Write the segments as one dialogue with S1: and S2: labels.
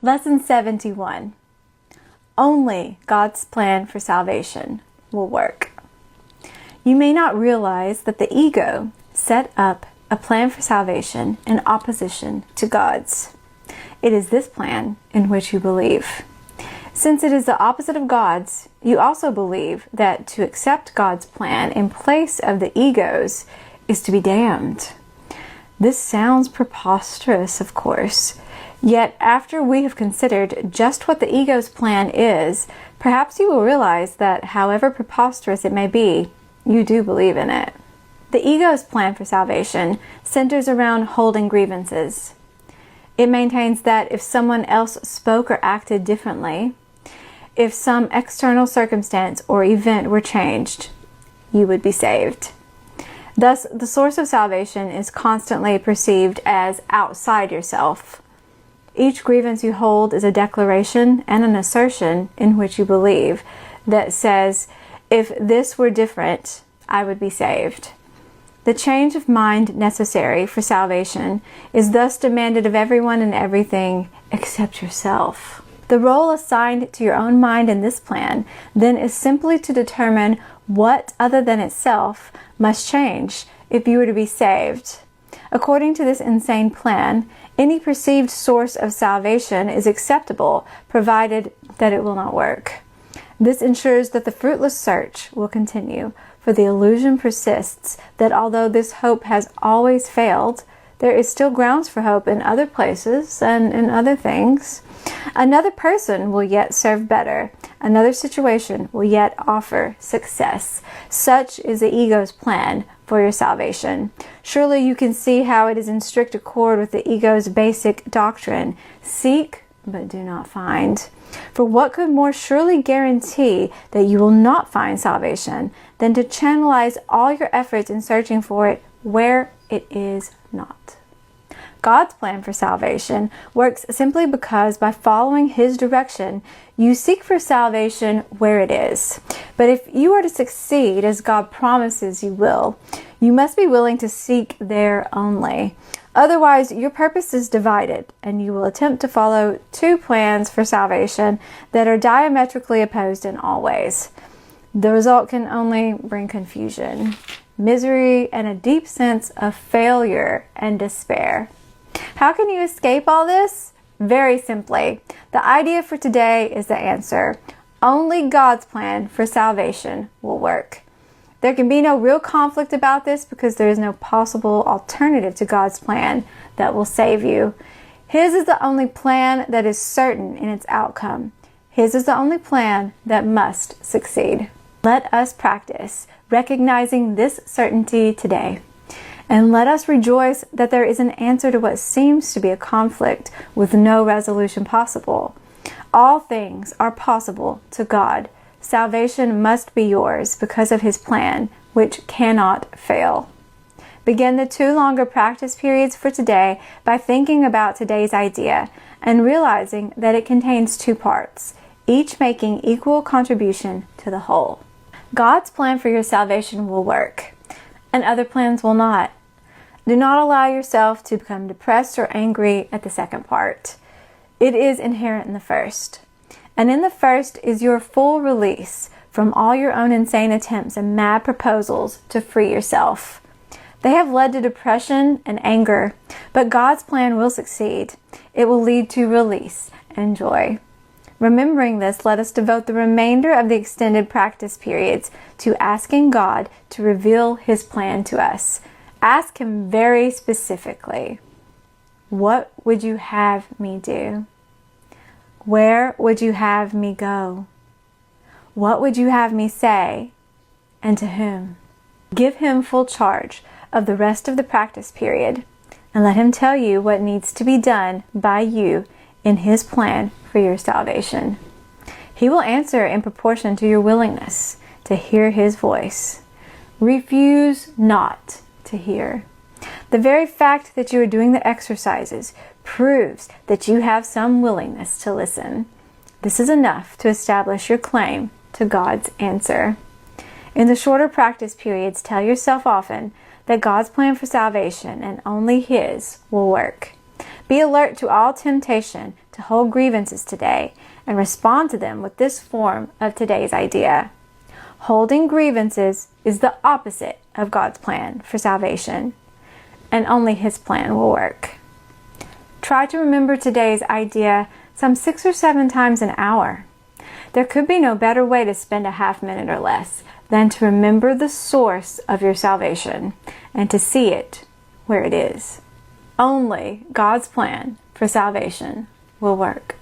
S1: Lesson 71. Only God's plan for salvation will work. You may not realize that the ego set up a plan for salvation in opposition to God's. It is this plan in which you believe. Since it is the opposite of God's, you also believe that to accept God's plan in place of the ego's is to be damned. This sounds preposterous, of course. Yet, after we have considered just what the ego's plan is, perhaps you will realize that however preposterous it may be, you do believe in it. The ego's plan for salvation centers around holding grievances. It maintains that if someone else spoke or acted differently, if some external circumstance or event were changed, you would be saved. Thus, the source of salvation is constantly perceived as outside yourself. Each grievance you hold is a declaration and an assertion in which you believe that says, if this were different, I would be saved. The change of mind necessary for salvation is thus demanded of everyone and everything except yourself. The role assigned to your own mind in this plan then is simply to determine what other than itself must change if you were to be saved. According to this insane plan, any perceived source of salvation is acceptable, provided that it will not work. This ensures that the fruitless search will continue, for the illusion persists that although this hope has always failed, there is still grounds for hope in other places and in other things. Another person will yet serve better. Another situation will yet offer success. Such is the ego's plan for your salvation. Surely you can see how it is in strict accord with the ego's basic doctrine. Seek, but do not find. For what could more surely guarantee that you will not find salvation than to channelize all your efforts in searching for it where it is not? God's plan for salvation works simply because by following His direction, you seek for salvation where it is. But if you are to succeed as God promises you will, you must be willing to seek there only. Otherwise, your purpose is divided, and you will attempt to follow two plans for salvation that are diametrically opposed in all ways. The result can only bring confusion, misery, and a deep sense of failure and despair. How can you escape all this? Very simply. The idea for today is the answer. Only God's plan for salvation will work. There can be no real conflict about this because there is no possible alternative to God's plan that will save you. His is the only plan that is certain in its outcome. His is the only plan that must succeed. Let us practice recognizing this certainty today. And let us rejoice that there is an answer to what seems to be a conflict with no resolution possible. All things are possible to God. Salvation must be yours because of His plan, which cannot fail. Begin the 2 longer practice periods for today by thinking about today's idea and realizing that it contains 2 parts, each making equal contribution to the whole. God's plan for your salvation will work, and other plans will not. Do not allow yourself to become depressed or angry at the second part. It is inherent in the first. And in the first is your full release from all your own insane attempts and mad proposals to free yourself. They have led to depression and anger, but God's plan will succeed. It will lead to release and joy. Remembering this, let us devote the remainder of the extended practice periods to asking God to reveal His plan to us. Ask Him very specifically, what would you have me do? Where would you have me go? What would you have me say? And to whom? Give Him full charge of the rest of the practice period, and let Him tell you what needs to be done by you in His plan for your salvation. He will answer in proportion to your willingness to hear His voice. Refuse not to hear. The very fact that you are doing the exercises proves that you have some willingness to listen. This is enough to establish your claim to God's answer. In the shorter practice periods, tell yourself often that God's plan for salvation and only His will work. Be alert to all temptation to hold grievances today and respond to them with this form of today's idea. Holding grievances is the opposite of God's plan for salvation, and only His plan will work. Try to remember today's idea some 6 or 7 times an hour. There could be no better way to spend a half minute or less than to remember the source of your salvation and to see it where it is. Only God's plan for salvation will work.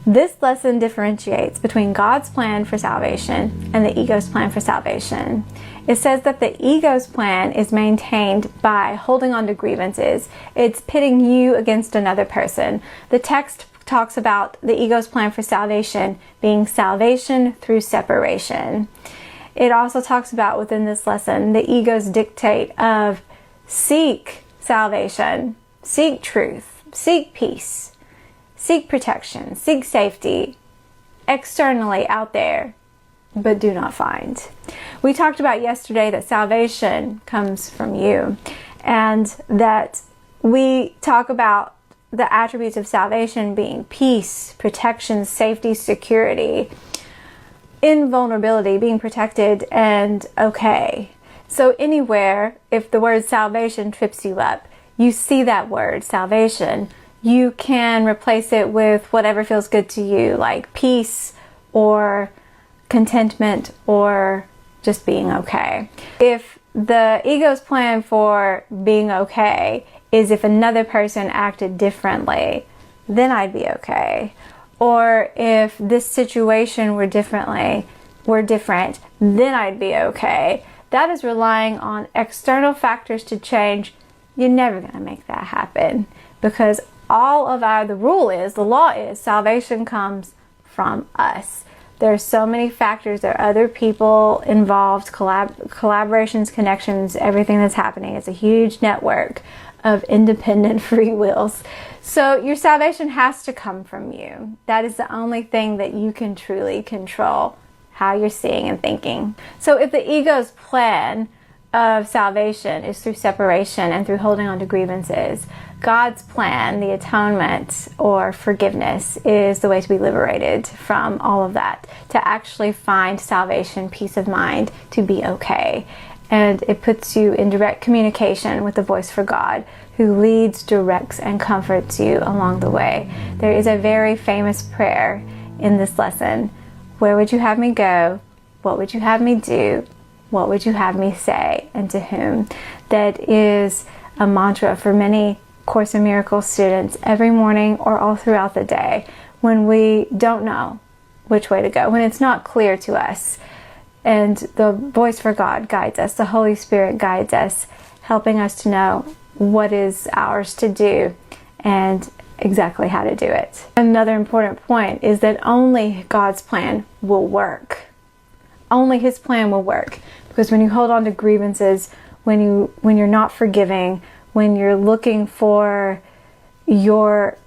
S1: This lesson differentiates between God's plan for salvation and the ego's plan for salvation. It says that the ego's plan is maintained by holding on to grievances. It's pitting you against another person. The text talks about the ego's plan for salvation being salvation through separation. It also talks about within this lesson the ego's dictate of seek salvation, seek truth, seek peace, seek protection, seek safety externally out there, but do not find. We talked about yesterday that salvation comes from you, and that we talk about the attributes of salvation being peace, protection, safety, security, invulnerability, being protected, and okay. So anywhere, if the word salvation trips you up, you see that word, salvation, you can replace it with whatever feels good to you, like peace or contentment or just being okay. If the ego's plan for being okay is if another person acted differently, then I'd be okay. Or if this situation were different, then I'd be okay. That is relying on external factors to change. You're never going to make that happen, because the law is salvation comes from us. There's so many factors. There are other people involved, collaborations, connections, everything that's happening. It's a huge network of independent free wills. So your salvation has to come from you. That is the only thing that you can truly control, how you're seeing and thinking. So if the ego's plan of salvation is through separation and through holding on to grievances, God's plan, the atonement or forgiveness, is the way to be liberated from all of that, to actually find salvation, peace of mind, to be okay. And it puts you in direct communication with the voice for God, who leads, directs, and comforts you along the way. There is a very famous prayer in this lesson. Where would you have me go? What would you have me do? What would you have me say? And to whom? That is a mantra for many Course in Miracles students every morning or all throughout the day when we don't know which way to go, when it's not clear to us. And the voice for God guides us. The Holy Spirit guides us, helping us to know what is ours to do and exactly how to do it. Another important point is that only God's plan will work. Only His plan will work. Because when you hold on to grievances, when you're not forgiving, when you're looking for your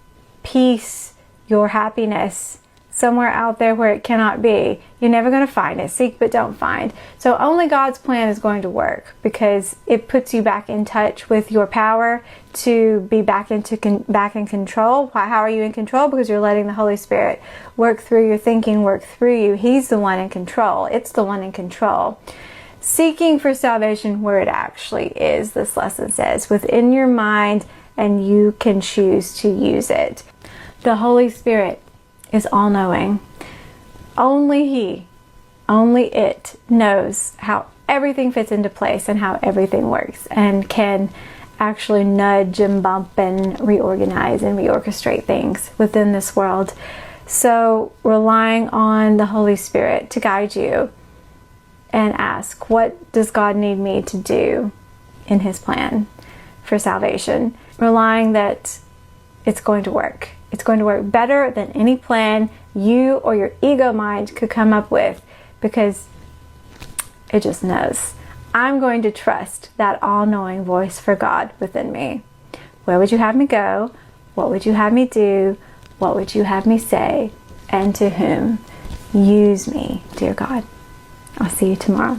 S1: peace, your happiness somewhere out there where it cannot be, you're never going to find it. Seek but don't find. So only God's plan is going to work, because it puts you back in touch with your power to be back in control. How are you in control? Because you're letting the Holy Spirit work through your thinking, work through you. He's the one in control. It's the one in control. Seeking for salvation where it actually is, this lesson says, within your mind, and you can choose to use it. The Holy Spirit is all-knowing. Only it knows how everything fits into place and how everything works, and can actually nudge and bump and reorganize and reorchestrate things within this world. So relying on the Holy Spirit to guide you, and ask, what does God need me to do in His plan for salvation? Relying that it's going to work. It's going to work better than any plan you or your ego mind could come up with, because it just knows. I'm going to trust that all-knowing voice for God within me. Where would you have me go? What would you have me do? What would you have me say? And to whom? Use me, dear God. I'll see you tomorrow.